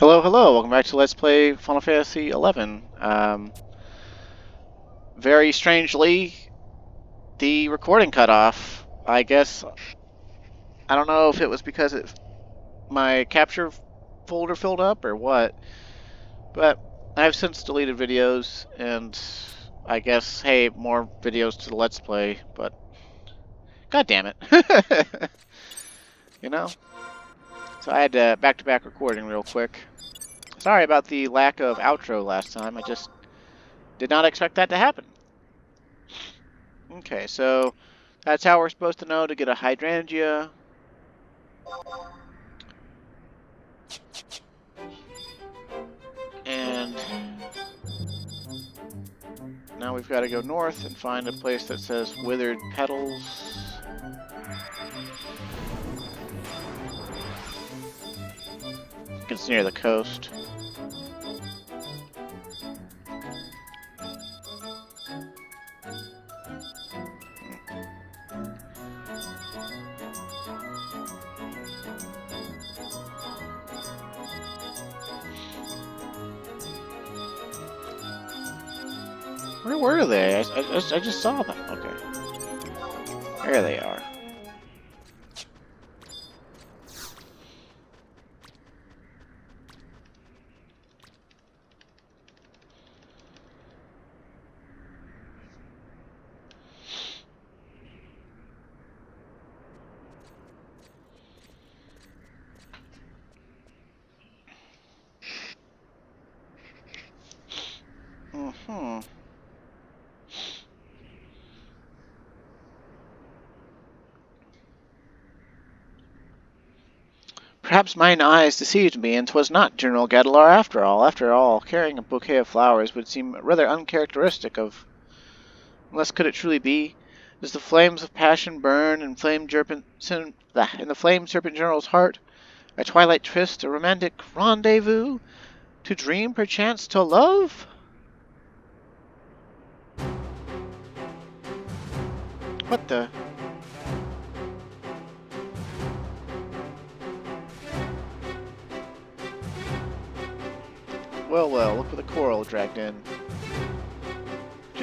Hello, hello. Welcome back to Let's Play Final Fantasy XI. Very strangely, the recording cut off. I guess I don't know if it was because my capture folder filled up or what, but I've since deleted videos, and I guess hey, more videos to the Let's Play. But god damn it, you know. So I had to back-to-back recording real quick. Sorry about the lack of outro last time. I just did not expect that to happen. Okay, so that's how we're supposed to know to get a hydrangea. And now we've got to go north and find a place that says withered petals. I think it's near the coast. Where were they? I just saw them. Okay. There they are. Mm-hmm. Perhaps mine eyes deceived me, and 'twas not General Gadalar after all. After all, carrying a bouquet of flowers would seem rather uncharacteristic of... Unless could it truly be? Does the flames of passion burn in the flame serpent general's heart? A twilight tryst, a romantic rendezvous? To dream, perchance, to love? What the... Well, well, look what the coral dragged in.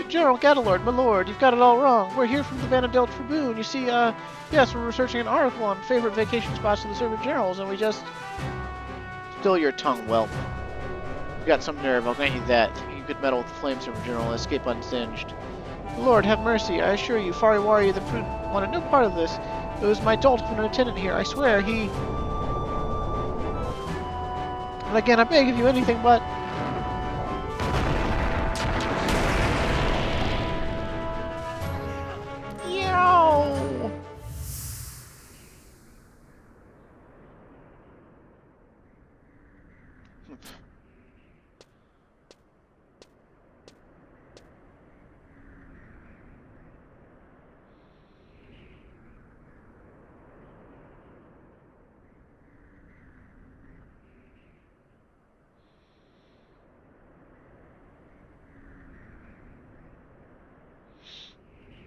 General Gadalord, my lord, you've got it all wrong. We're here from the Vanadel Tribune. You see, yes, we're researching an article on favorite vacation spots of the Servant Generals, and we just... Still your tongue, whelp. You got some nerve, I'll grant you that. You could meddle with the Flame Servant General and escape unsinged. Lord, have mercy, I assure you, Fariwari the Prudent wanted no part of this. It was my dolt of an lieutenant here, I swear, he... And again, I beg of you anything but... Yow!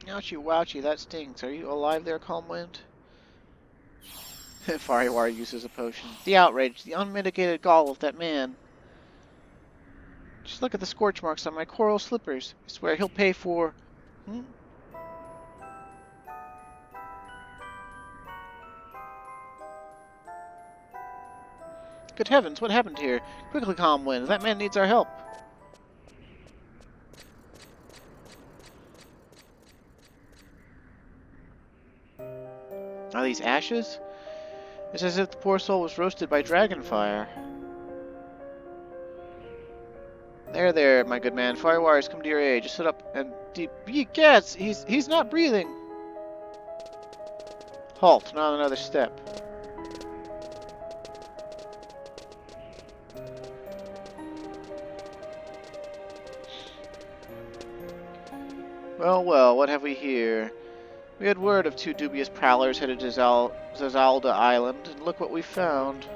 Ouchie wouchie, that stings. Are you alive there, Calmwind? Fariwar uses a potion. The outrage, the unmitigated gall of that man. Just look at the scorch marks on my coral slippers. I swear he'll pay for... Hmm? Good heavens, what happened here? Quickly, Calmwind, that man needs our help. Are these ashes? It's as if the poor soul was roasted by dragonfire. There, there, my good man. Fariwar has come to your aid. Just sit up and be gets. He's not breathing. Halt, not another step. Well, well, what have we here? We had word of two dubious prowlers headed to Zazalda Island, and look what we found.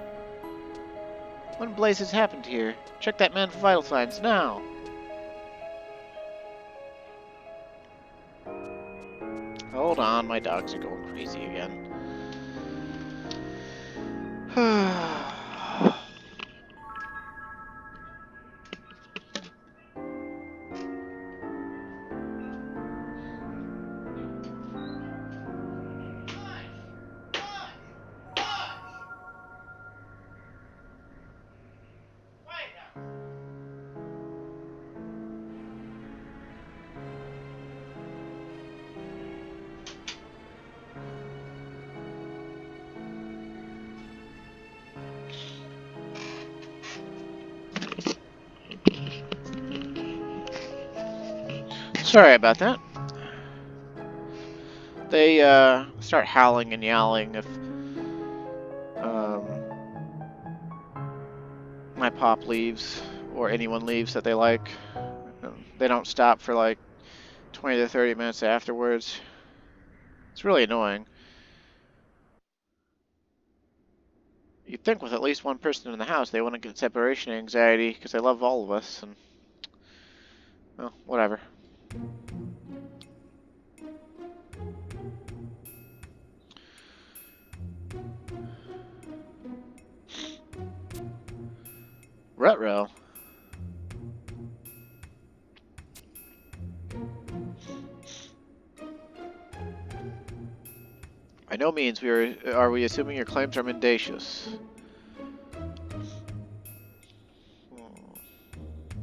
What in blazes happened here? Check that man for vital signs, now! Hold on, my dogs are going crazy again. Sorry about that. They start howling and yowling if my pop leaves or anyone leaves that they like. They don't stop for like 20 to 30 minutes afterwards. It's really annoying. You'd think with at least one person in the house they wouldn't get separation anxiety because they love all of us, and well, whatever. Rutrow. By no means are we assuming your claims are mendacious.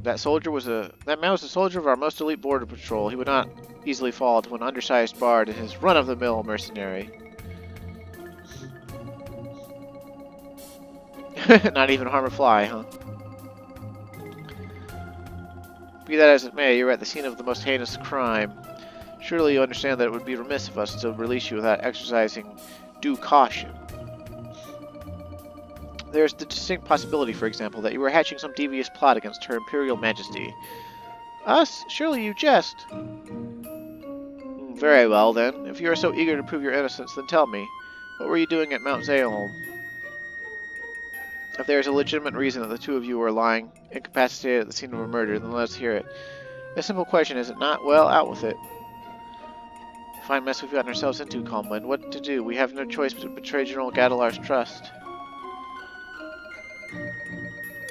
That man was a soldier of our most elite border patrol. He would not easily fall to an undersized bard in his run-of-the-mill mercenary. Not even harm a fly, huh? Be that as it may, you were at the scene of the most heinous crime. Surely you understand that it would be remiss of us to release you without exercising due caution. There is the distinct possibility, for example, that you were hatching some devious plot against Her Imperial Majesty. Us? Surely you jest. Very well, then. If you are so eager to prove your innocence, then tell me. What were you doing at Mount Zeolm? If there is a legitimate reason that the two of you were lying incapacitated at the scene of a murder, then let us hear it. A simple question, is it not? Well, out with it. Fine mess we've gotten ourselves into, Calmwind. What to do? We have no choice but to betray General Gadelar's trust.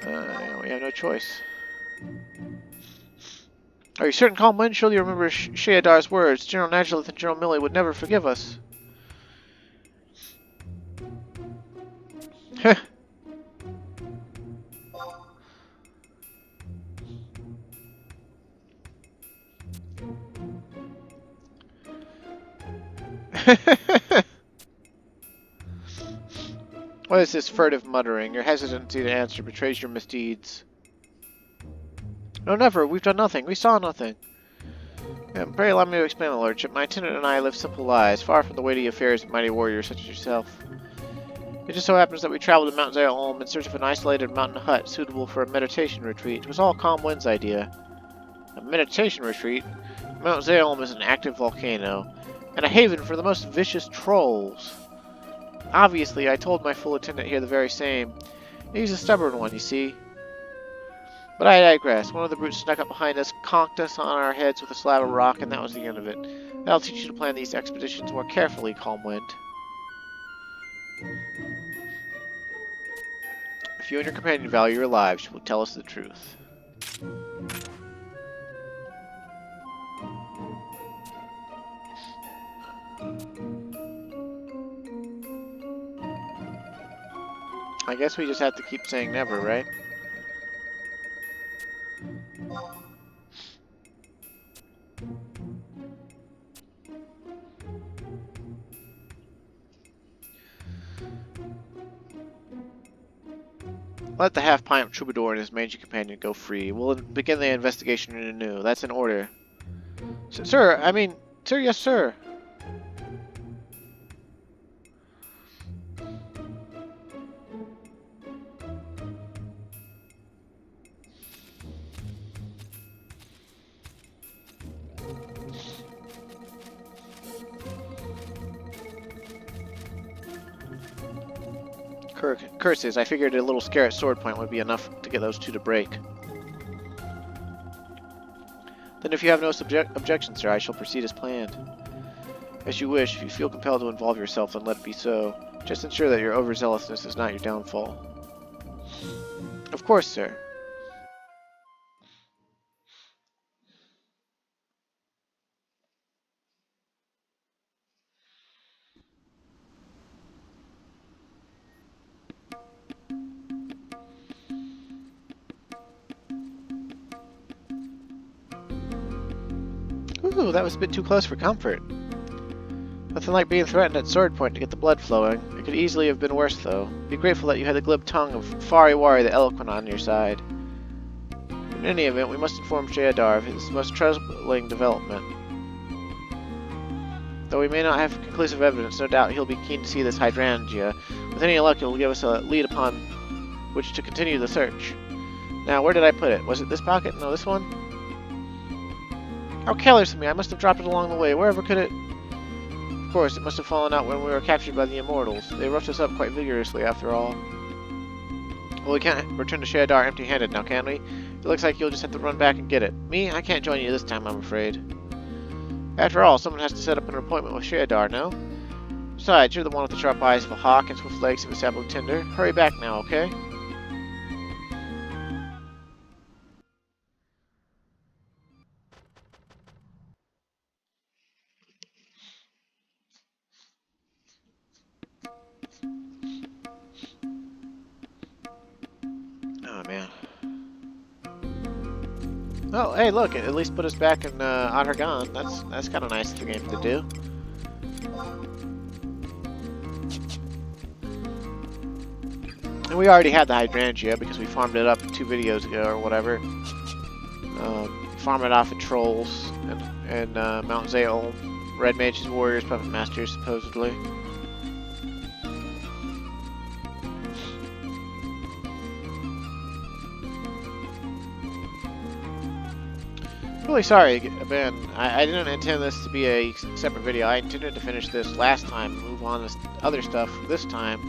We have no choice. Are you certain, Calmwind? Surely you remember Sheodar's words. General Nagilith and General Millie would never forgive us. Heh. What is this furtive muttering? Your hesitancy to answer betrays your misdeeds. No, never. We've done nothing. We saw nothing. Pray allow me to explain, my lordship. My attendant and I live simple lives, far from the weighty affairs of mighty warriors such as yourself. It just so happens that we traveled to Mount Zeolm in search of an isolated mountain hut suitable for a meditation retreat. It was all Calmwind's idea. A meditation retreat? Mount Zeolm is an active volcano, and a haven for the most vicious trolls. Obviously, I told my full attendant here the very same. He's a stubborn one, you see. But I digress. One of the brutes snuck up behind us, conked us on our heads with a slab of rock, and that was the end of it. That'll teach you to plan these expeditions more carefully, Calmwind. If you and your companion value your lives, you will tell us the truth. I guess we just have to keep saying never, right? Let the half-pint troubadour and his mangy companion go free. We'll begin the investigation anew. That's an order. Sir, yes, sir. Curses, I figured a little scare at sword point would be enough to get those two to break. Then if you have no objection, sir, I shall proceed as planned. As you wish. If you feel compelled to involve yourself, then let it be so. Just ensure that your overzealousness is not your downfall. Of course, sir. Ooh, that was a bit too close for comfort. Nothing like being threatened at sword point to get the blood flowing. It could easily have been worse, though. Be grateful that you had the glib tongue of Fariwari the Eloquent on your side. In any event, we must inform Sheadar of his most troubling development. Though we may not have conclusive evidence, no doubt he'll be keen to see this hydrangea. With any luck, it'll give us a lead upon which to continue the search. Now, where did I put it? Was it this pocket? No, this one? How careless of me! I must have dropped it along the way. Wherever could it... Of course, it must have fallen out when we were captured by the Immortals. They roughed us up quite vigorously, after all. Well, we can't return to Sheadar empty-handed now, can we? It looks like you'll just have to run back and get it. Me? I can't join you this time, I'm afraid. After all, someone has to set up an appointment with Sheadar, no? Besides, you're the one with the sharp eyes of a hawk and swift legs of a sapling tinder. Hurry back now, okay? Oh, man. Oh, hey, look, it at least put us back in Atargan. That's kind of nice of the game to do. And we already had the hydrangea because we farmed it up 2 videos ago or whatever. Farm it off at Trolls and Mount Zael. Red Mages, Warriors, Puppet Masters, supposedly. Really sorry, Ben. I didn't intend this to be a separate video. I intended to finish this last time, move on to other stuff this time,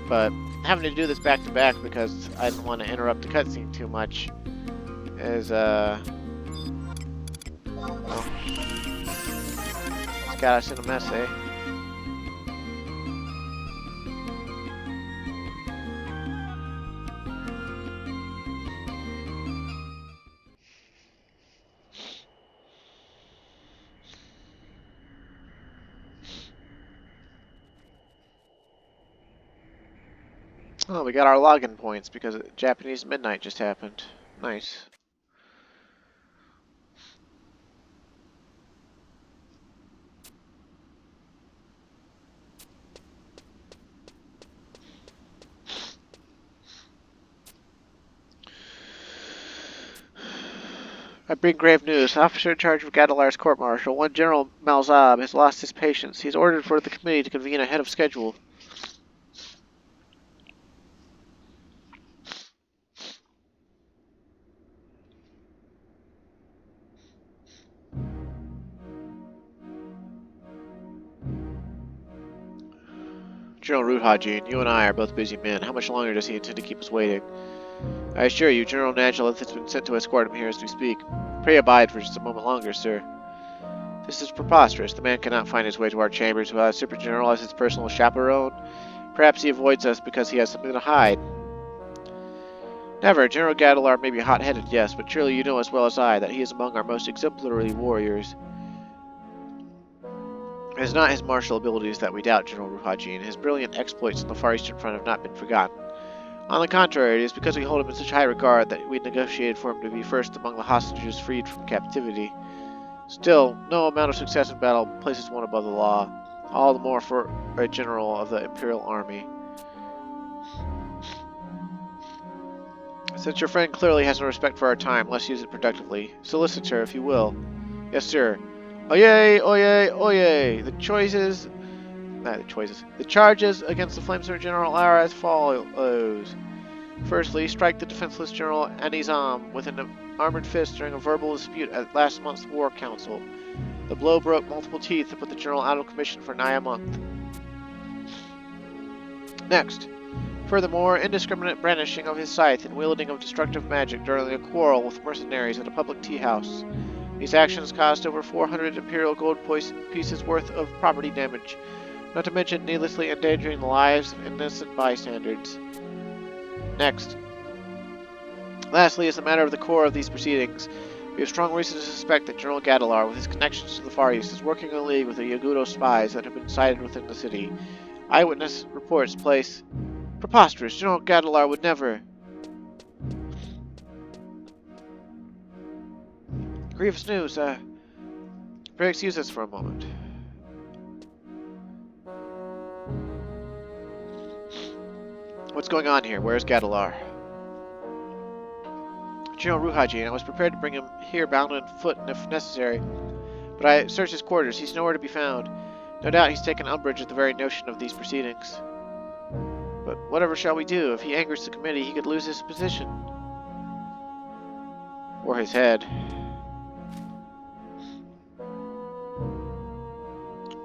but having to do this back to back because I didn't want to interrupt the cutscene too much is well, it's got us in a mess, eh? Oh, we got our login points because Japanese Midnight just happened. Nice. I bring grave news. Officer in charge of Gadalar's court-martial, one General Malzab, has lost his patience. He's ordered for the committee to convene ahead of schedule. General Ruhajin, you and I are both busy men. How much longer does he intend to keep us waiting? I assure you, General Nagilith has been sent to escort him here as we speak. Pray abide for just a moment longer, sir. This is preposterous. The man cannot find his way to our chambers without a Super General as his personal chaperone. Perhaps he avoids us because he has something to hide. Never. General Gadalar may be hot-headed, yes, but surely you know as well as I that he is among our most exemplary warriors. It is not his martial abilities that we doubt, General Ruhajin. His brilliant exploits on the Far Eastern Front have not been forgotten. On the contrary, it is because we hold him in such high regard that we negotiated for him to be first among the hostages freed from captivity. Still, no amount of success in battle places one above the law, all the more for a general of the Imperial Army. Since your friend clearly has no respect for our time, let's use it productively. Solicit her, if you will. Yes, sir. Oyez, oyez, oyez! The charges against the Flamesword General are as follows. Firstly, strike the defenseless General Anizam with an armored fist during a verbal dispute at last month's War Council. The blow broke multiple teeth and put the General out of commission for nigh a month. Next, furthermore, indiscriminate brandishing of his scythe and wielding of destructive magic during a quarrel with mercenaries at a public tea house. These actions caused over 400 Imperial gold pieces worth of property damage, not to mention needlessly endangering the lives of innocent bystanders. Next. Lastly, as a matter of the core of these proceedings, we have strong reason to suspect that General Gadalar, with his connections to the Far East, is working in league with the Yagudo spies that have been sighted within the city. Eyewitness reports place... Preposterous! General Gadalar would never... Grievous news, pray excuse us for a moment. What's going on here? Where's Gadalar? General Ruhaji, and I was prepared to bring him here bound on foot if necessary. But I searched his quarters. He's nowhere to be found. No doubt he's taken umbrage at the very notion of these proceedings. But whatever shall we do? If he angers the committee, he could lose his position. Or his head.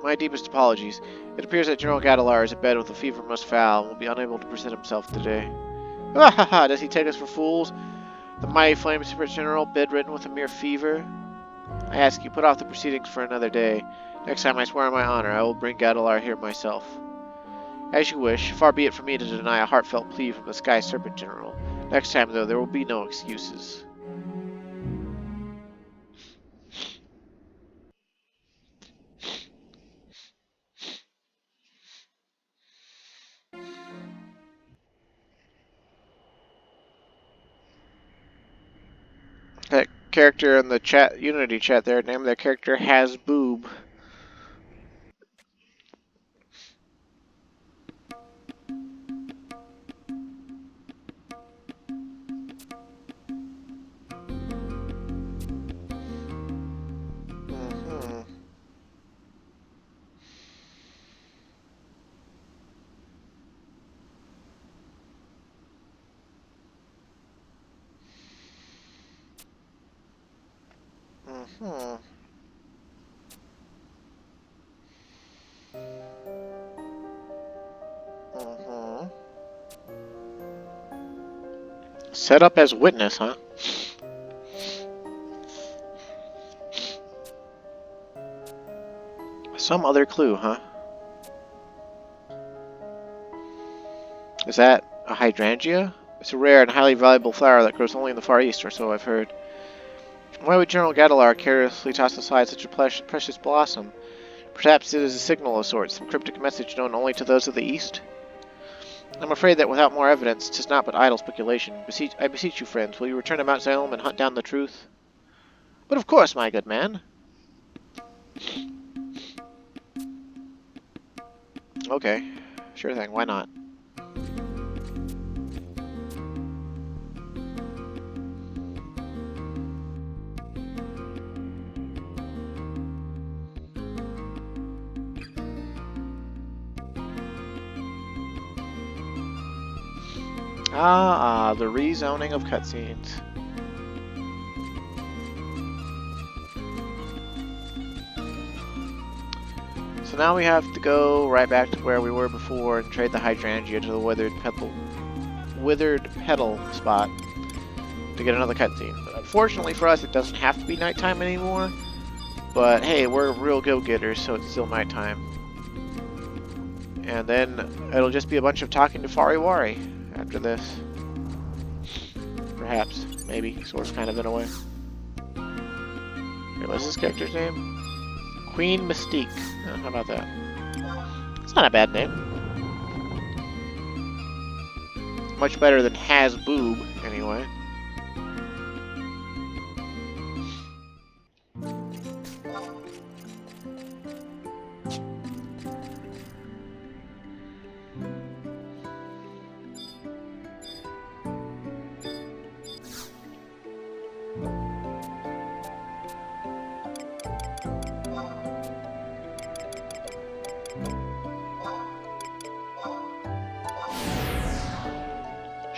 My deepest apologies. It appears that General Gadalar is in bed with a fever most foul and will be unable to present himself today. Ha ha ha! Does he take us for fools? The mighty flame super general, bedridden with a mere fever? I ask you, put off the proceedings for another day. Next time I swear on my honor, I will bring Gadalar here myself. As you wish. Far be it from me to deny a heartfelt plea from the Sky Serpent General. Next time, though, there will be no excuses. That character in the chat, Unity chat there, named their character Hasboob. Set up as witness, huh? Some other clue, huh? Is that a hydrangea? It's a rare and highly valuable flower that grows only in the Far East, or so I've heard. Why would General Gadalar carelessly toss aside such a precious blossom? Perhaps it is a signal of sorts, some cryptic message known only to those of the East? I'm afraid that without more evidence, 'tis not but idle speculation. I beseech you, friends, will you return to Mount Zelm and hunt down the truth? But of course, my good man. Okay, sure thing, why not? The rezoning of cutscenes. So now we have to go right back to where we were before and trade the hydrangea to the withered petal spot to get another cutscene. But unfortunately for us, it doesn't have to be nighttime anymore. But hey, we're real go-getters, so it's still nighttime. And then it'll just be a bunch of talking to Fariwari after this. Perhaps, maybe, sort of, kind of, in a way. Here, what's this character's name? Queen Mystique. Oh, how about that? It's not a bad name. Much better than Hasboob, anyway.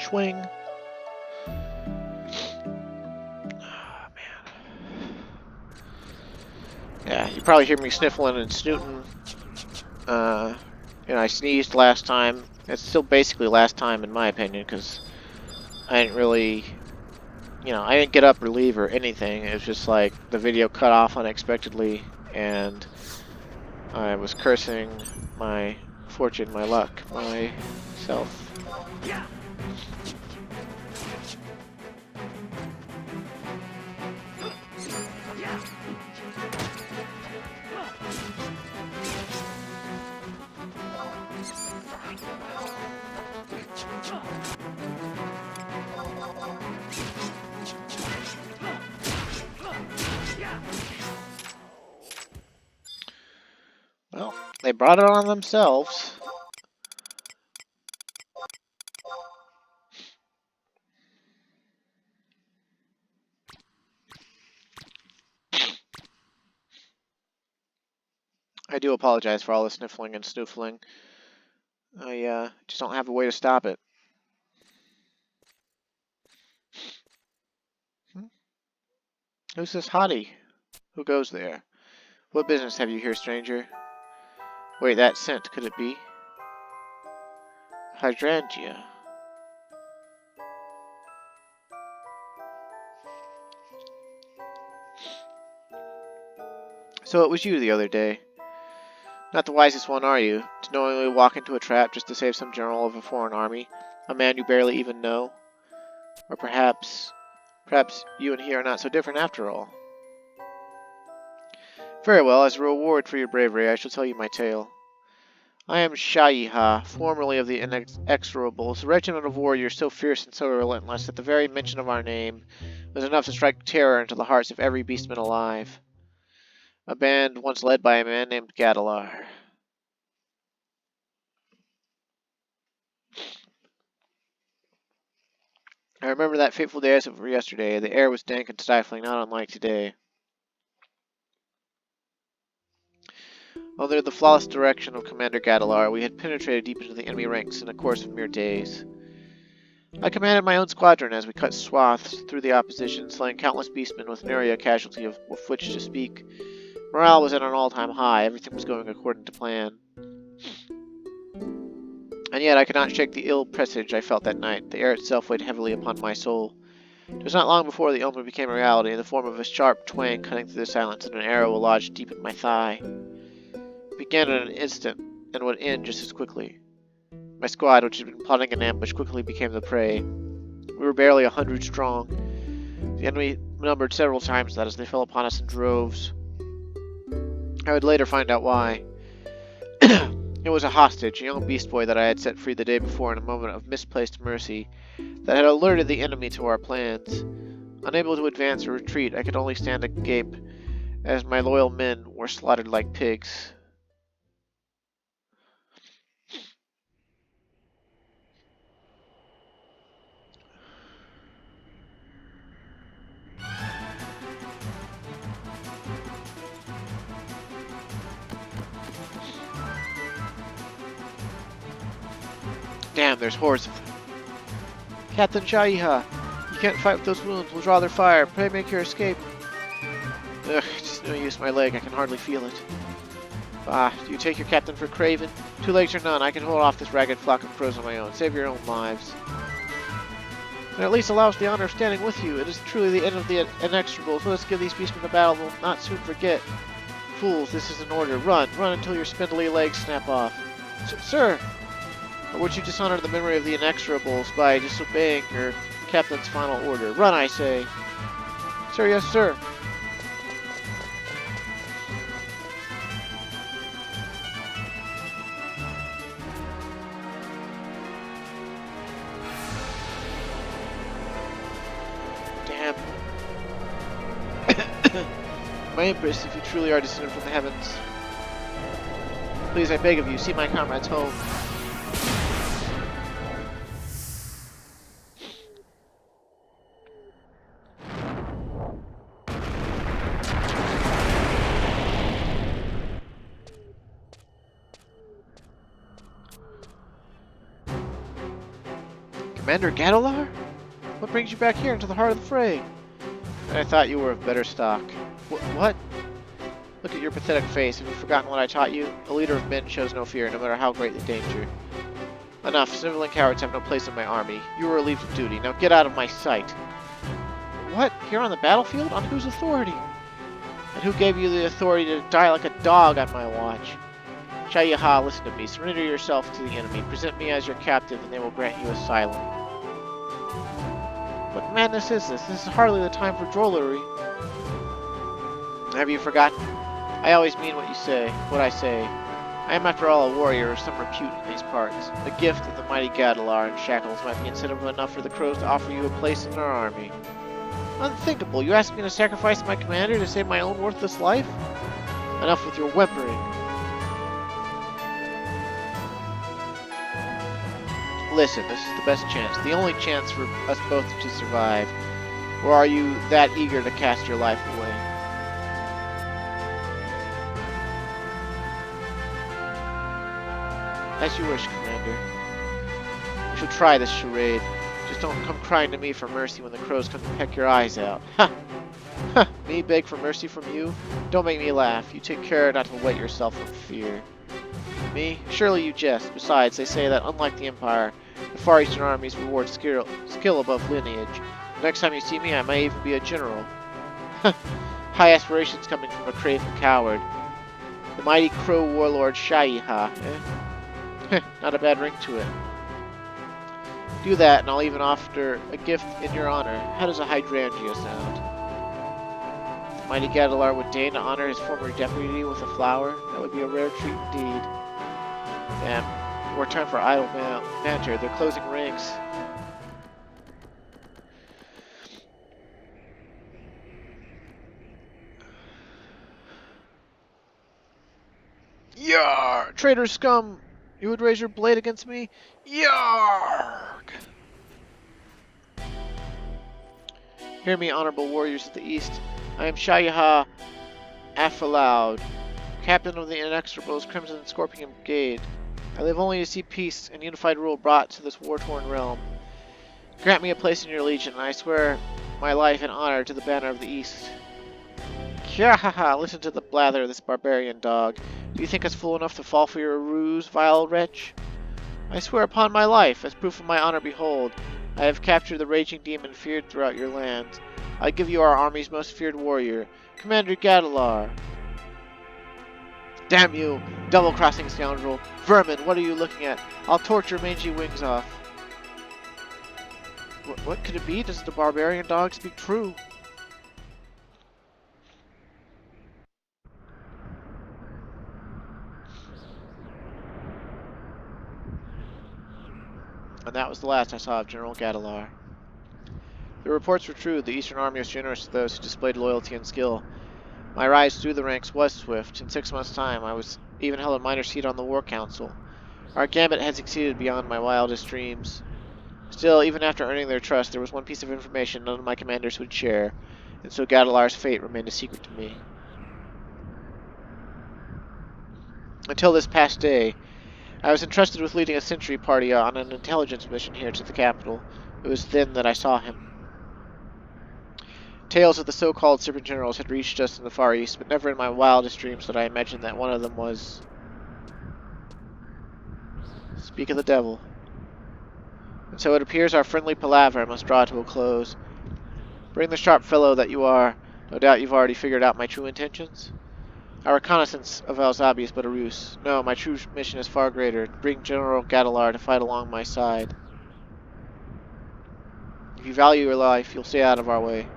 Swing. Oh, man. Yeah, you probably hear me sniffling and snooting. I sneezed last time. It's still basically last time in my opinion, because I didn't really, I didn't get up or leave or anything. It was just like the video cut off unexpectedly, and I was cursing my fortune, my luck, myself. Well, they brought it on themselves. do apologize for all the sniffling and snoofling. I just don't have a way to stop it. Who's this hottie? Who goes there? What business have you here, stranger? Wait, that scent, could it be? Hydrangea. So it was you the other day. Not the wisest one, are you? To knowingly walk into a trap just to save some general of a foreign army? A man you barely even know? Or perhaps you and he are not so different after all. Very well, as a reward for your bravery, I shall tell you my tale. I am Shaiha, formerly of the Inexorables, a regiment of warriors so fierce and so relentless that the very mention of our name was enough to strike terror into the hearts of every beastman alive. A band once led by a man named Gadalar. I remember that fateful day as if it were yesterday. The air was dank and stifling, not unlike today. Under the flawless direction of Commander Gadalar, we had penetrated deep into the enemy ranks in a course of mere days. I commanded my own squadron as we cut swaths through the opposition, slaying countless beastmen with nary a casualty of which to speak. Morale was at an all-time high. Everything was going according to plan. And yet I could not shake the ill presage I felt that night. The air itself weighed heavily upon my soul. It was not long before the omen became a reality, in the form of a sharp twang cutting through the silence and an arrow lodged deep in my thigh. It began in an instant, and would end just as quickly. My squad, which had been plotting an ambush, quickly became the prey. We were barely 100 strong. The enemy numbered several times that as they fell upon us in droves. I would later find out why. It was a hostage, a young beast boy that I had set free the day before in a moment of misplaced mercy, that had alerted the enemy to our plans. Unable to advance or retreat, I could only stand agape as my loyal men were slaughtered like pigs. Damn, there's hordes of them. Captain Shaiha, you can't fight with those wounds. We'll draw their fire. Pray make your escape. Ugh, just no use. My leg. I can hardly feel it. Ah, do you take your captain for craven? 2 legs or none, I can hold off this ragged flock of crows on my own. Save your own lives. And at least allow us the honor of standing with you. It is truly the end of the inexorables. Let us give these beastmen a battle we'll not soon forget. Fools, this is an order. Run. Run until your spindly legs snap off. Sir! Or would you dishonor the memory of the inexorables by disobeying your captain's final order? Run, I say. Sir, yes, sir. Damn. My empress, if you truly are descended from the heavens. Please, I beg of you, see my comrades home. Commander Gadalar? What brings you back here into the heart of the fray? I thought you were of better stock. What? Look at your pathetic face. Have you forgotten what I taught you? A leader of men shows no fear, no matter how great the danger. Enough. Sniveling cowards have no place in my army. You were relieved of duty. Now get out of my sight. What? Here on the battlefield? On whose authority? And who gave you the authority to die like a dog on my watch? Shaiha, listen to me. Surrender yourself to the enemy. Present me as your captive, and they will grant you asylum. What madness is this? This is hardly the time for drollery. Have you forgotten? I always mean what I say. I am after all a warrior of some repute in these parts. A gift of the mighty Gadalar and shackles might be incentive enough for the crows to offer you a place in their army. Unthinkable! You ask me to sacrifice my commander to save my own worthless life? Enough with your whimpering. Listen, this is the best chance, the only chance for us both to survive. Or are you that eager to cast your life away? As you wish, Commander. We shall try this charade. Just don't come crying to me for mercy when the crows come to peck your eyes out. Ha! Ha! Me beg for mercy from you? Don't make me laugh. You take care not to wet yourself from fear. Me? Surely you jest. Besides, they say that unlike the Empire, the Far Eastern armies reward skill above lineage. The next time you see me, I may even be a general. High aspirations coming from a craven coward. The mighty crow warlord Shaiha, eh? Not a bad ring to it. Do that, and I'll even offer a gift in your honor. How does a hydrangea sound? The mighty Gadalar would deign to honor his former deputy with a flower? That would be a rare treat indeed. Damn, more time for idle banter. They're closing ranks. Yarr! Traitor scum! You would raise your blade against me? Yarg! Hear me, honorable warriors of the East. I am Shaiha Afalaud, captain of the Inexorables Crimson Scorpion Brigade. I live only to see peace and unified rule brought to this war-torn realm. Grant me a place in your legion, and I swear my life and honor to the banner of the East. Kyahaha! Listen to the blather of this barbarian dog. Do you think us fool enough to fall for your ruse, vile wretch? I swear upon my life, as proof of my honor, behold, I have captured the raging demon feared throughout your lands. I give you our army's most feared warrior, Commander Gadalar. Damn you, double-crossing scoundrel! Vermin, what are you looking at? I'll torch your mangy wings off. What could it be? Does the barbarian dog speak true? And that was the last I saw of General Gadalar. The reports were true. The Eastern Army was generous to those who displayed loyalty and skill. My rise through the ranks was swift. In 6 months' time, I was even held a minor seat on the War Council. Our gambit had succeeded beyond my wildest dreams. Still, even after earning their trust, there was one piece of information none of my commanders would share, and so Gadalar's fate remained a secret to me. Until this past day, I was entrusted with leading a sentry party on an intelligence mission here to the capital. It was then that I saw him. Tales of the so-called Serpent Generals had reached us in the Far East, but never in my wildest dreams did I imagine that one of them was... Speak of the devil. And so it appears our friendly palaver must draw to a close. Bring the sharp fellow that you are. No doubt you've already figured out my true intentions? Our reconnaissance of Alzabi is but a ruse. No, my true mission is far greater. Bring General Gadalar to fight along my side. If you value your life, you'll stay out of our way.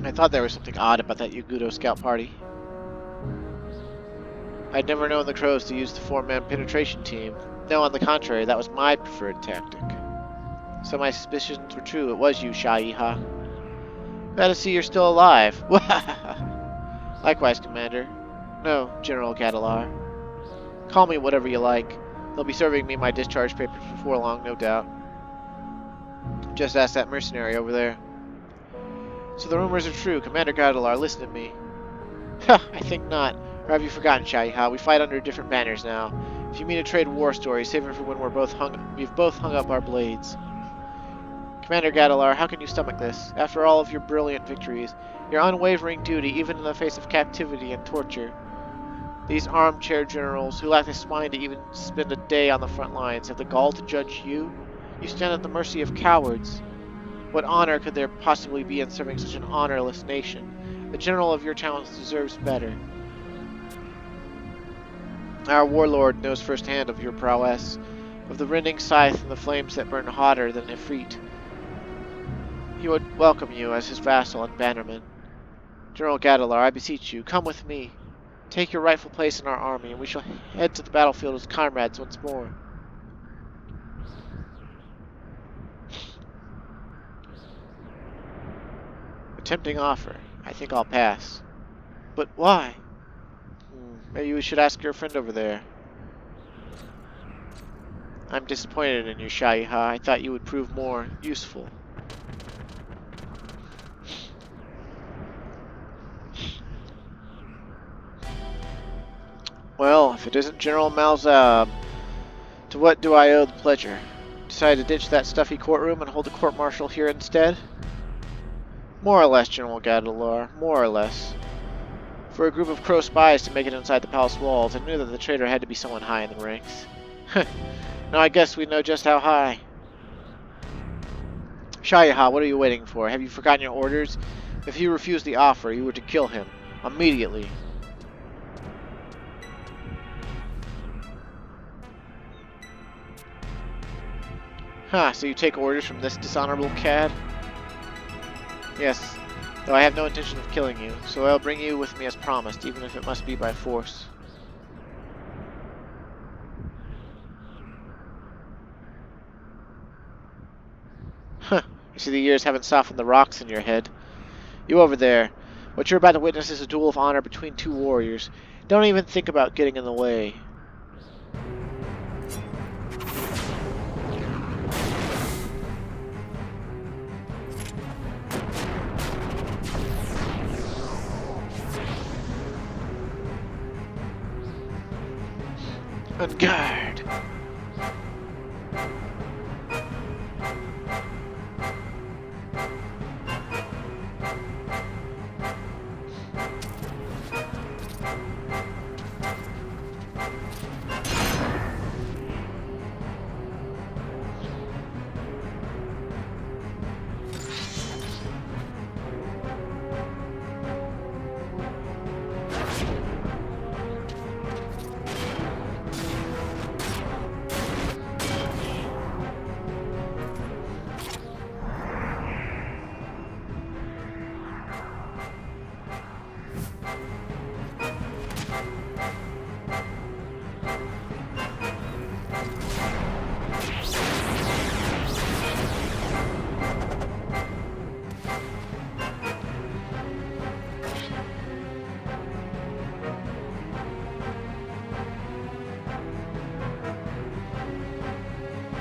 I thought there was something odd about that Yagudo scout party. I'd never known the Crows to use the 4-man penetration team. No, on the contrary, that was my preferred tactic. So my suspicions were true. It was you, Shaiha. Glad to see you're still alive. Likewise, Commander. No, General Gadalar. Call me whatever you like. They'll be serving me my discharge papers before long, no doubt. Just ask that mercenary over there. So the rumors are true. Commander Gadalar, listen to me. I think not. Or have you forgotten, Shaiha? We fight under different banners now. If you mean to trade war stories, save it for when we've both hung up our blades. Commander Gadalar, how can you stomach this? After all of your brilliant victories, your unwavering duty even in the face of captivity and torture. These armchair generals, who lack the spine to even spend a day on the front lines, have the gall to judge you? You stand at the mercy of cowards. What honor could there possibly be in serving such an honorless nation? The general of your talents deserves better. Our warlord knows firsthand of your prowess, of the rending scythe and the flames that burn hotter than Ifrit. He would welcome you as his vassal and bannerman. General Gadalar, I beseech you, come with me. Take your rightful place in our army, and we shall head to the battlefield as comrades once more. A tempting offer. I think I'll pass. But why? Maybe we should ask your friend over there. I'm disappointed in you, Shaiha. I thought you would prove more useful. Well, if it isn't General Malzab, to what do I owe the pleasure? Decide to ditch that stuffy courtroom and hold a court-martial here instead? More or less, General Gadalar, more or less. For a group of Crow spies to make it inside the palace walls, I knew that the traitor had to be someone high in the ranks. Now I guess we know just how high. Shah-Jaha, what are you waiting for? Have you forgotten your orders? If he refused the offer, you were to kill him. Immediately. So you take orders from this dishonorable cad? Yes, though I have no intention of killing you, so I'll bring you with me as promised, even if it must be by force. I see the years haven't softened the rocks in your head. You over there. What you're about to witness is a duel of honor between two warriors. Don't even think about getting in the way. On guard.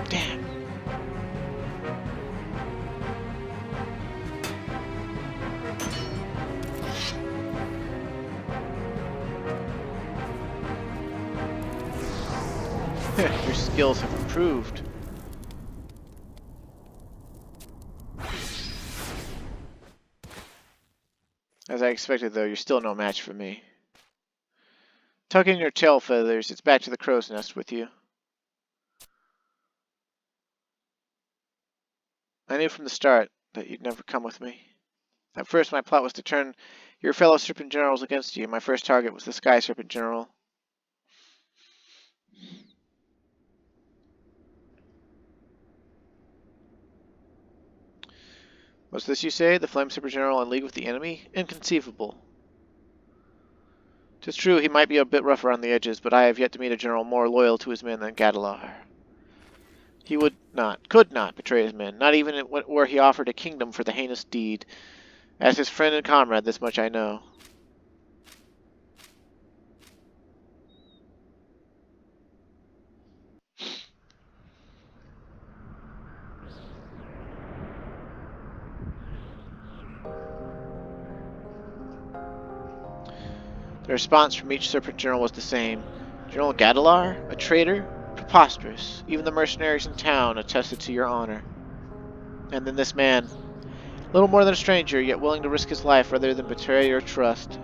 Damn. Your skills have improved. As I expected, though, you're still no match for me. Tuck in your tail feathers. It's back to the crow's nest with you. I knew from the start that you'd never come with me. At first, my plot was to turn your fellow Serpent Generals against you. My first target was the Sky Serpent General. Was this, you say, the Flame Serpent General in league with the enemy? Inconceivable. 'Tis true he might be a bit rough around the edges, but I have yet to meet a general more loyal to his men than Gadalar. He would not, could not betray his men, not even were he offered a kingdom for the heinous deed. As his friend and comrade, this much I know. The response from each Serpent General was the same. General Gadalar? A traitor? Preposterous. Even the mercenaries in town attested to your honor. And then this man. Little more than a stranger, yet willing to risk his life rather than betray your trust.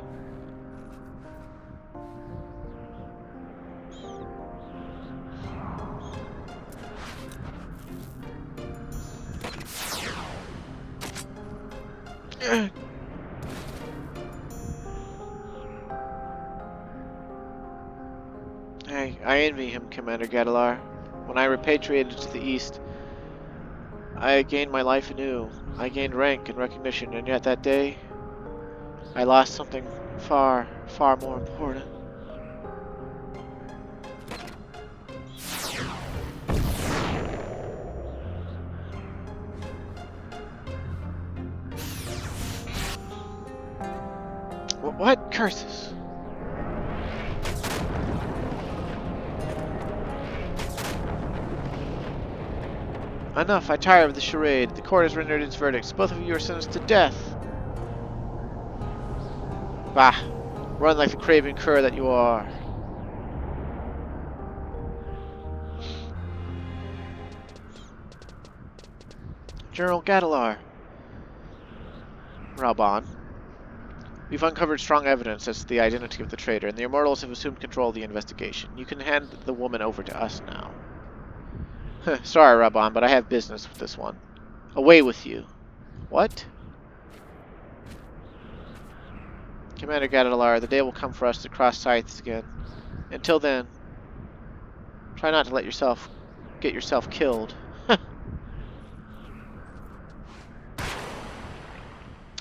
I envy him, Commander Gadalar. When I repatriated to the east, I gained my life anew. I gained rank and recognition, and yet that day, I lost something far, far more important. What curses? Enough, I tire of the charade. The court has rendered its verdicts. Both of you are sentenced to death. Bah, run like the craven cur that you are. General Gadalar. Raban. We've uncovered strong evidence as to the identity of the traitor, and the Immortals have assumed control of the investigation. You can hand the woman over to us now. Sorry, Raban, but I have business with this one. Away with you. What? Commander Gadalar, the day will come for us to cross scythes again. Until then, try not to let yourself get yourself killed.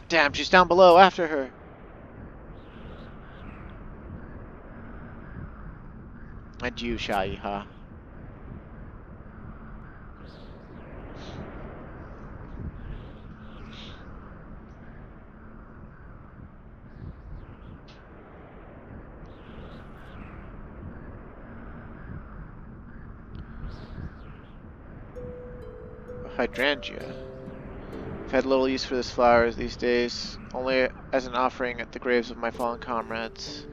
Damn, she's down below. After her. And you, Shaiha. Hydrangea. I've had little use for this flower these days, only as an offering at the graves of my fallen comrades.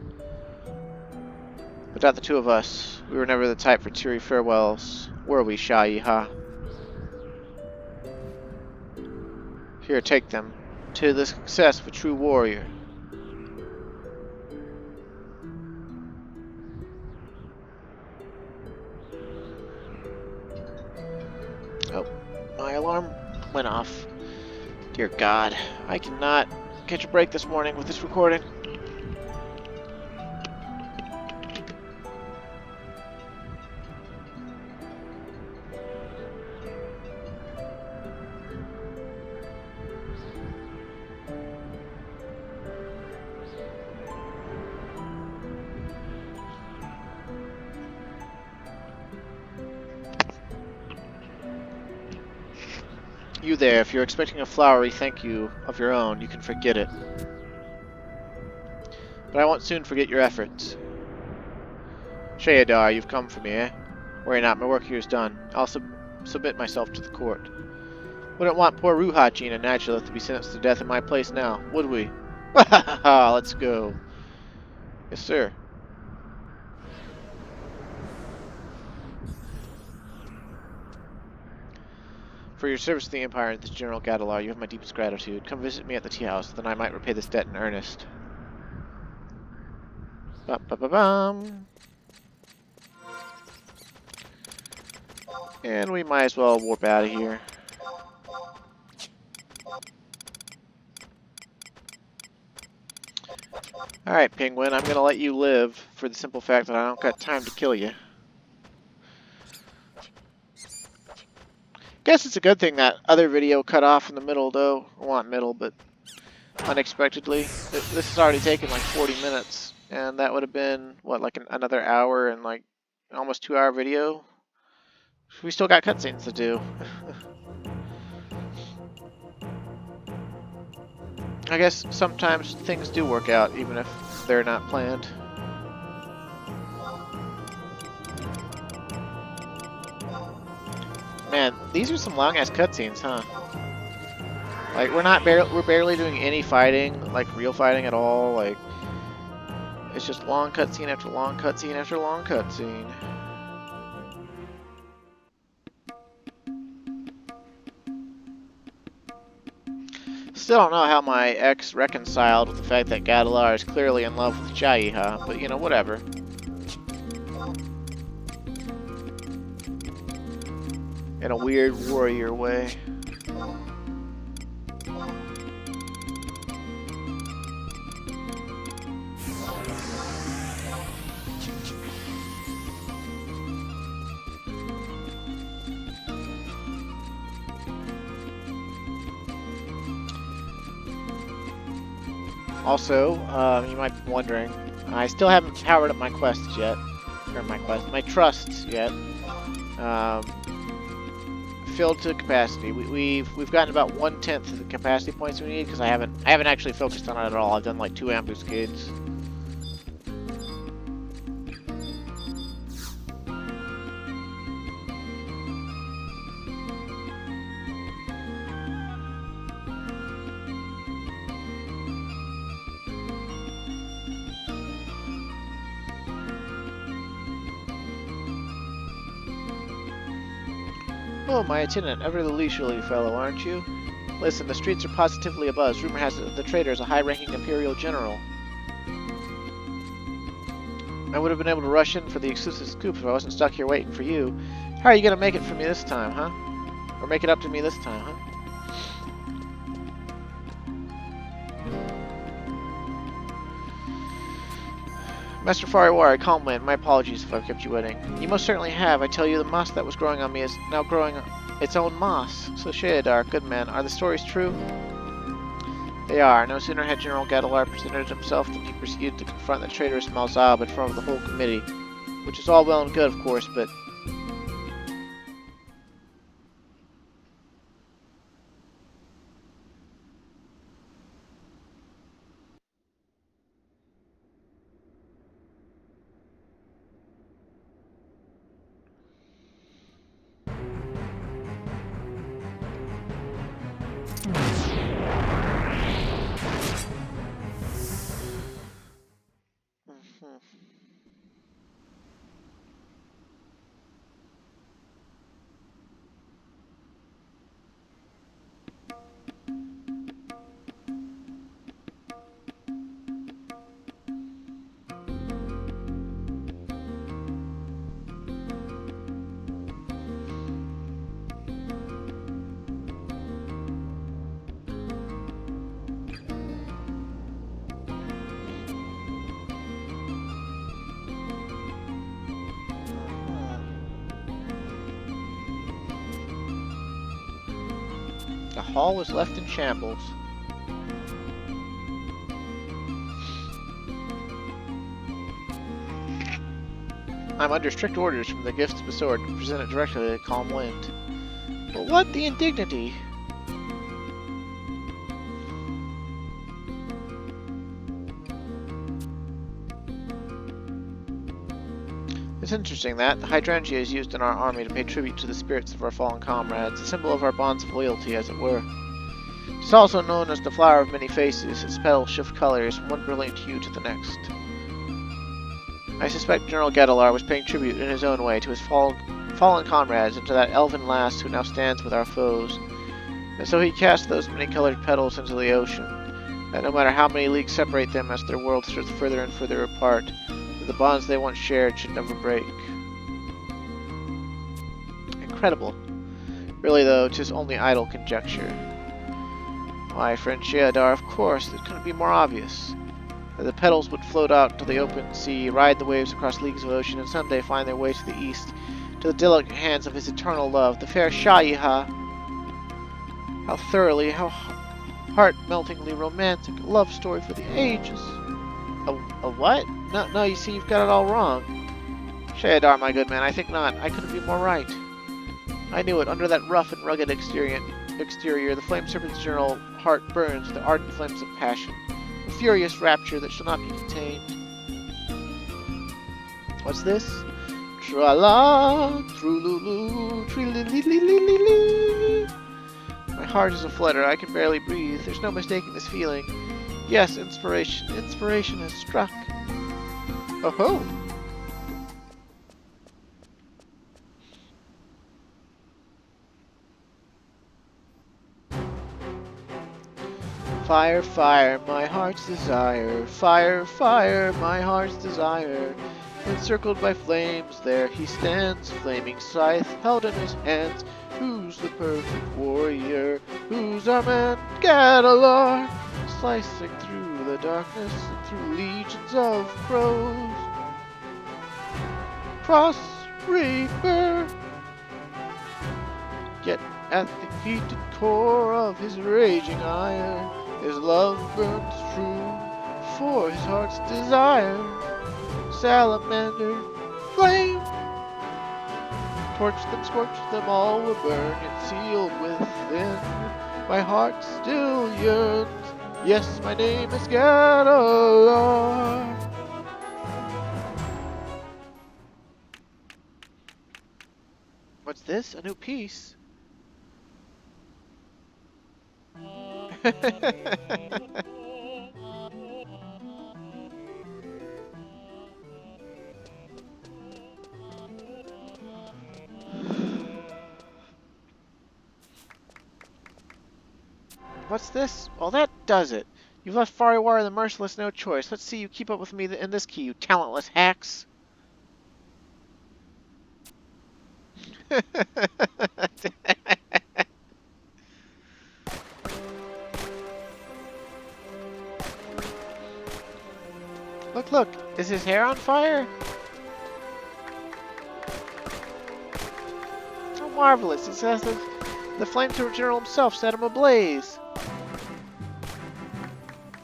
But not the two of us. We were never the type for teary farewells, were we, Shaiha? Here, take them. To the success of a true warrior. Oh, my alarm went off. Dear God, I cannot catch a break this morning with this recording. You there, if you're expecting a flowery thank you of your own, you can forget it. But I won't soon forget your efforts. Sheadar, you've come for me, eh? Worry not, my work here is done. I'll submit myself to the court. Wouldn't want poor Ruhachin and Naturalith to be sentenced to death in my place now, would we? Let's go. Yes, sir. For your service to the Empire and to General Gadalar, you have my deepest gratitude. Come visit me at the tea house, then I might repay this debt in earnest. Ba-ba-ba-bum. And we might as well warp out of here. Alright, Penguin, I'm gonna let you live for the simple fact that I don't got time to kill you. Guess it's a good thing that other video cut off in the middle, though. Well, not middle, but unexpectedly. This has already taken like 40 minutes, and that would have been, what, like another hour and like almost 2-hour video? We still got cutscenes to do. I guess sometimes things do work out, even if they're not planned. Man, these are some long-ass cutscenes, huh? Like, we're barely doing any fighting, like real fighting at all. Like, it's just long cutscene after long cutscene after long cutscene. Still don't know how my ex reconciled with the fact that Gadalar is clearly in love with Shaiha, but you know, whatever. In a weird warrior way. Also, you might be wondering, I still haven't powered up my quests yet, or my trusts yet. Filled to capacity. We've gotten about 1/10 of the capacity points we need because I haven't actually focused on it at all. I've done like 2 ambuscades. Oh, my attendant, ever the leisurely fellow, aren't you? Listen, the streets are positively abuzz. Rumor has it that the traitor is a high-ranking Imperial general. I would have been able to rush in for the exclusive scoop if I wasn't stuck here waiting for you. How are you gonna make it for me this time, huh? Or make it up to me this time, huh? Master Fariwari, Calmland, my apologies if I've kept you waiting. You most certainly have. I tell you, the moss that was growing on me is now growing its own moss. So Sheodar, good man, are the stories true? They are. No sooner had General Gadalar presented himself than he proceeded to confront the traitorous Malzahb in front of the whole committee. Which is all well and good, of course, but... The hall was left in shambles. I'm under strict orders from the Gifts Bestored to present it directly to Calm Wind. But what the indignity? It's interesting that the hydrangea is used in our army to pay tribute to the spirits of our fallen comrades, a symbol of our bonds of loyalty, as it were. It's also known as the flower of many faces. Its petals shift colors from one brilliant hue to the next. I suspect General Gadalar was paying tribute in his own way to his fallen comrades and to that elven lass who now stands with our foes. And so he cast those many-colored petals into the ocean, that no matter how many leagues separate them as their worlds drift further and further apart, that the bonds they once shared should never break. Incredible. Really, though, 'tis only idle conjecture. Why, friend Sheodar, of course, it couldn't be more obvious. That the petals would float out into the open sea, ride the waves across leagues of ocean, and someday find their way to the east, to the delicate hands of his eternal love, the fair Shayiha. How thoroughly, how heart-meltingly romantic, a love story for the ages. A what? No, you see, you've got it all wrong. Sheodar, my good man, I think not. I couldn't be more right. I knew it. Under that rough and rugged exterior, the flame serpent's general heart burns with the ardent flames of passion. A furious rapture that shall not be contained. What's this? Tra-la, trululu, trilili. My heart is aflutter. I can barely breathe. There's no mistaking this feeling. Yes, inspiration. Inspiration has struck. Oh ho! Fire, fire, my heart's desire. Fire, fire, my heart's desire. Encircled by flames, there he stands, flaming scythe held in his hands. Who's the perfect warrior? Who's our man? Gadalar, slicing through the darkness and through legions of crows. Cross Reaper, yet at the heated core of his raging ire, his love burns true for his heart's desire. Salamander, flame, torch them, scorch them, all will burn, yet sealed within. My heart still yearns. Yes, my name is Gadalar. What's this? A new piece? What's this? Well, that does it. You've left Fariwara the Merciless no choice. Let's see you keep up with me in this key, you talentless hacks. Look, look. Is his hair on fire? How marvelous. It says that the flamethrower general himself set him ablaze.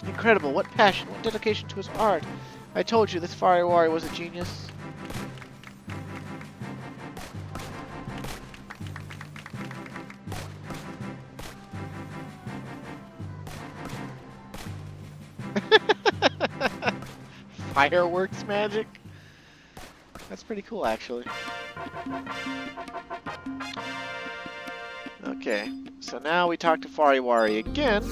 Incredible. What passion, what dedication to his art. I told you this Fariwari was a genius. Fireworks magic? That's pretty cool, actually. Okay, so now we talk to Fariwari again.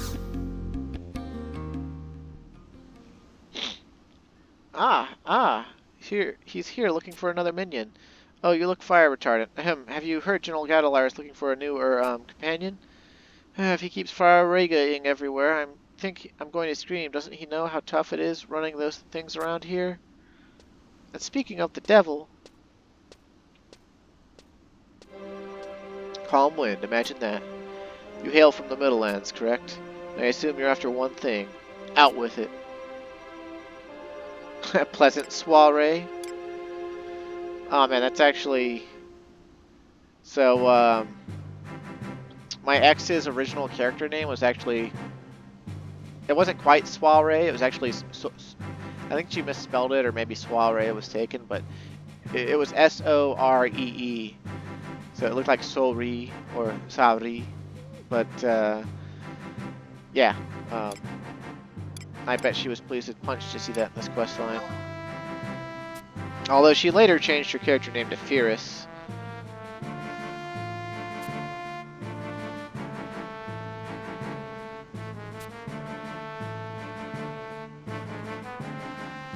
He's here looking for another minion. Oh, you look fire retardant. Ahem, have you heard General Gadalar is looking for a new, companion? If he keeps fire-ragaing everywhere, I think I'm going to scream. Doesn't he know how tough it is running those things around here? And speaking of the devil... Calm wind, imagine that. You hail from the Middlelands, correct? I assume you're after one thing. Out with it. A pleasant soiree. Oh man, that's actually... So, my ex's original character name was actually... It wasn't quite soiree, it was actually... I think she misspelled it, or maybe soiree was taken, but it was S-O-R-E-E. So it looked like Sori, or Sauri. But, yeah. I bet she was pleased as punch to see that in this questline. Although she later changed her character name to Fyrus.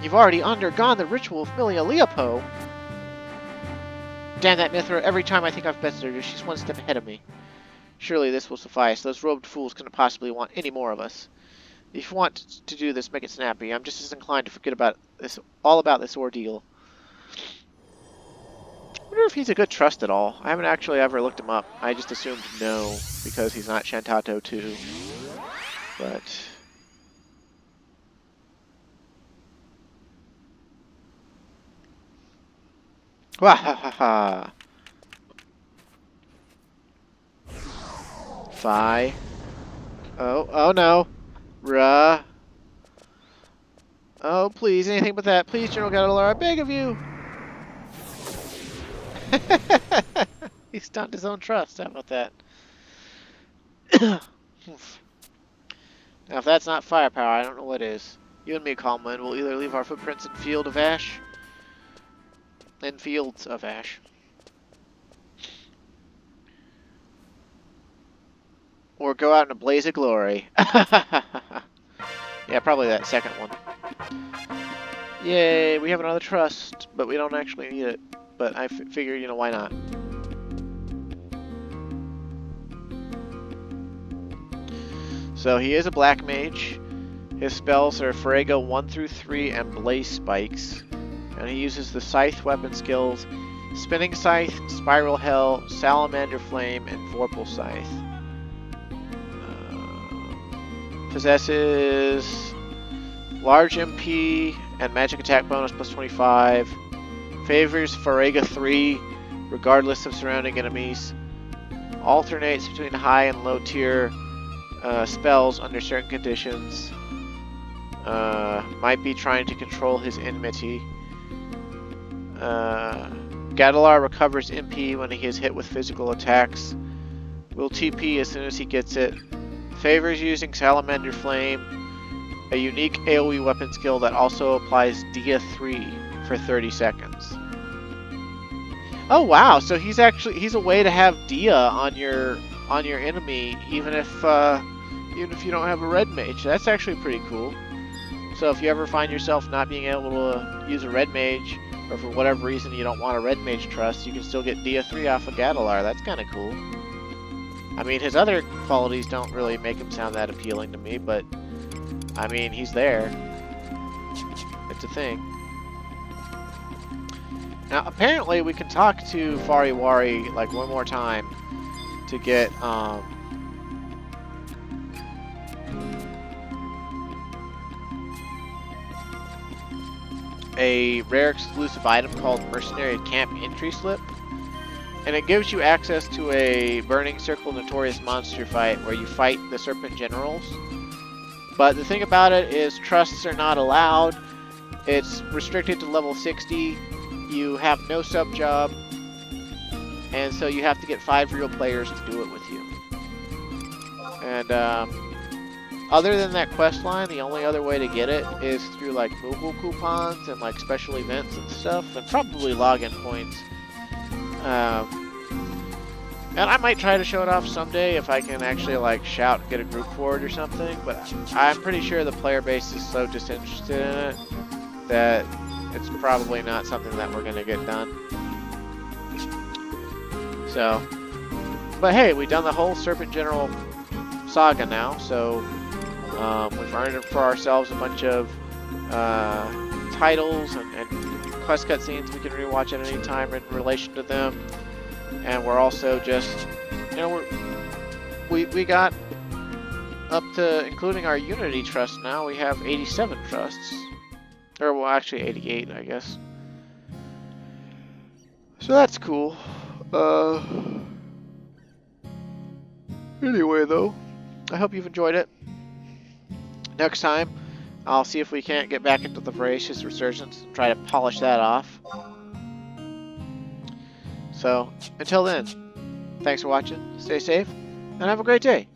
You've already undergone the ritual of Milia Leopo. Damn that Mithra, every time I think I've bested her, she's one step ahead of me. Surely this will suffice. Those robed fools couldn't possibly want any more of us. If you want to do this, make it snappy. I'm just as inclined to forget about this, all about this ordeal. I wonder if he's a good trust at all. I haven't actually ever looked him up. I just assumed no, because he's not Shantato 2. But... Wahahaha! Fi. Oh no. Ruh. Oh, please, anything but that. Please, General Gadalar, I beg of you. He stunned his own trust. How about that? Now, if that's not firepower, I don't know what is. You and me, Calmwind, will either leave our footprints in Field of Ash. In Fields of Ash. Or go out in a blaze of glory. Yeah, probably that second one. Yay, we have another trust, but we don't actually need it. But I figure, you know, why not? So he is a black mage. His spells are Farrago 1 through 3 and Blaze Spikes. And he uses the Scythe weapon skills Spinning Scythe, Spiral Hell, Salamander Flame, and Vorpal Scythe. Possesses large MP and magic attack bonus plus 25. Favors Farraga 3 regardless of surrounding enemies. Alternates between high and low tier spells under certain conditions. Might be trying to control his enmity. Gadalar recovers MP when he is hit with physical attacks. Will TP as soon as he gets it. Favors using Salamander Flame, a unique AoE weapon skill that also applies Dia 3 for 30 seconds. Oh wow, so he's a way to have Dia on your enemy even if you don't have a red mage. That's actually pretty cool. So if you ever find yourself not being able to use a red mage, or for whatever reason you don't want a red mage trust, you can still get Dia 3 off of Gadalar. That's kind of cool. I mean, his other qualities don't really make him sound that appealing to me, but I mean, he's there. It's a thing. Now, apparently, we can talk to Fariwari like one more time to get a rare exclusive item called Mercenary Camp Entry Slip. And it gives you access to a Burning Circle Notorious Monster fight where you fight the Serpent Generals. But the thing about it is trusts are not allowed. It's restricted to level 60. You have no sub job. And so you have to get 5 real players to do it with you. And other than that quest line, the only other way to get it is through like mobile coupons and like special events and stuff, and probably login points. And I might try to show it off someday if I can actually like shout and get a group for it or something, but I'm pretty sure the player base is so disinterested in it that it's probably not something that we're going to get done. So, but hey, we've done the whole Serpent General saga now, so we've earned for ourselves a bunch of titles and quest cutscenes we can rewatch at any time in relation to them. And we're also just, you know, we got up to, including our Unity trust now, we have 87 trusts. Or, well, actually 88, I guess. So that's cool. Anyway, though, I hope you've enjoyed it. Next time, I'll see if we can't get back into the Voracious Resurgence and try to polish that off. So, until then, thanks for watching, stay safe, and have a great day.